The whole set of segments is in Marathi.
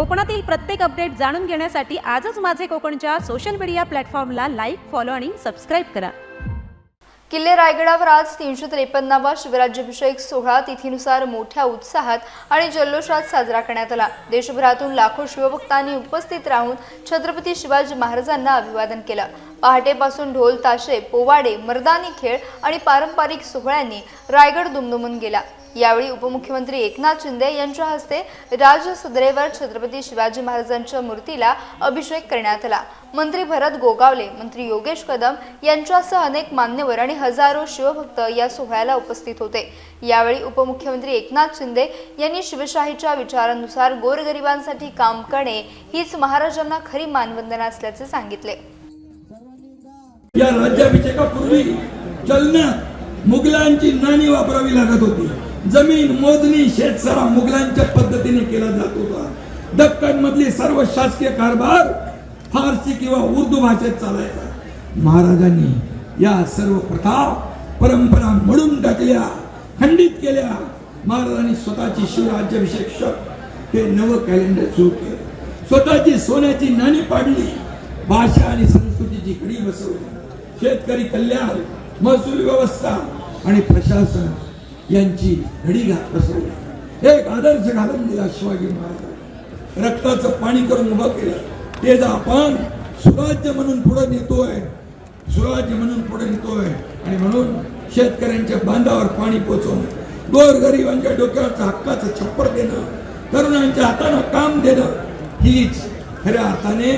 कोकणातील प्रत्येक अपडेट जाणून घेण्यासाठी आजच माझे कोकणच्या सोशल मीडिया प्लॅटफॉर्मला लाईक, फॉलो आणि सबस्क्राईब करा। किल्ले रायगडावर आज 353वा शिवराज्याभिषेक सोहळा तिथीनुसार मोठ्या उत्साहात आणि जल्लोषात साजरा करण्यात आला। देशभरातून लाखो शिवभक्तांनी उपस्थित राहून छत्रपती शिवाजी महाराजांना अभिवादन केलं। पहाटेपासून ढोल ताशे, पोवाडे, मर्दानी खेळ आणि पारंपरिक सोहळ्यांनी रायगड दुमदुमून गेला। यावेळी उपमुख्यमंत्री एकनाथ शिंदे यांच्या हस्ते राजसदरेवर छत्रपती शिवाजी महाराजांच्या मूर्तीला अभिषेक करण्यात आला। मंत्री भरत गोगावले, मंत्री योगेश कदम यांच्यासह अनेक मान्यवर आणि हजारो शिवभक्त या सोहळ्याला उपस्थित होते। यावेळी उपमुख्यमंत्री एकनाथ शिंदे यांनी शिवशाहीच्या विचारांनुसार गोरगरिबांसाठी काम करणे हीच महाराजांना खरी मानवंदना असल्याचे सांगितले। या राज्याभिषेकापूर्वी चलनात मुघलांची नाणी वापरावी लागत होती। जमीन मोजणी शेतसारा मुघलांच्या पद्धतीने केला जात होता। दक्कन मधली सर्व शासकीय कारभार फारसी किंवा उर्दू भाषेत चालायचा। महाराजांनी या सर्व प्रथा परंपरा मोडून टाकल्या, खंडित केल्या। महाराजांनी स्वतःची शिवराज्याभिषेक हे नवं कॅलेंडर सुरू केलं। स्वतःची सोन्याची नाणी पाडली, भाषा आणि संस्कृतीची घडी बसवली। शेतकरी कल्याण, महसूल व्यवस्था आणि प्रशासन यांची घडी बसवली। एक आदर्श घालून दिला शिवाजी महाराज। रक्ताचं पाणी करून उभं केलं। ते जर आपण सुराज्य म्हणून पुढे नेतोय, सुराज्य म्हणून पुढे नेतोय आणि म्हणून शेतकऱ्यांच्या बांधावर पाणी पोचवणं, गोरगरिबांच्या डोक्यावरचं हक्काचं छप्पर देणं, तरुणांच्या हातानं काम देणं हीच खऱ्या अर्थाने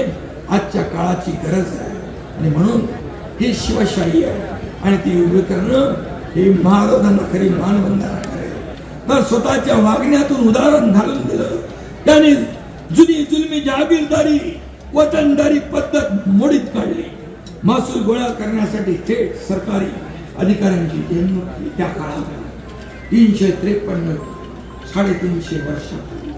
आजच्या काळाची गरज आहे। आणि म्हणून ही शिवशाही आहे आणि ती उभी करणं हे महाराजांना खरी मानवंदना आहे। तर स्वतःच्या वागण्यातून उदाहरण घालून दिलं। त्याने जुनी जुलमी जहागीरदारी, वतनदारी पद्धत मोडीत काढली। महसूल गोळा करण्यासाठी थेट सरकारी अधिकाऱ्यांची नेमणूक त्या काळात 353 350 वर्षापूर्वी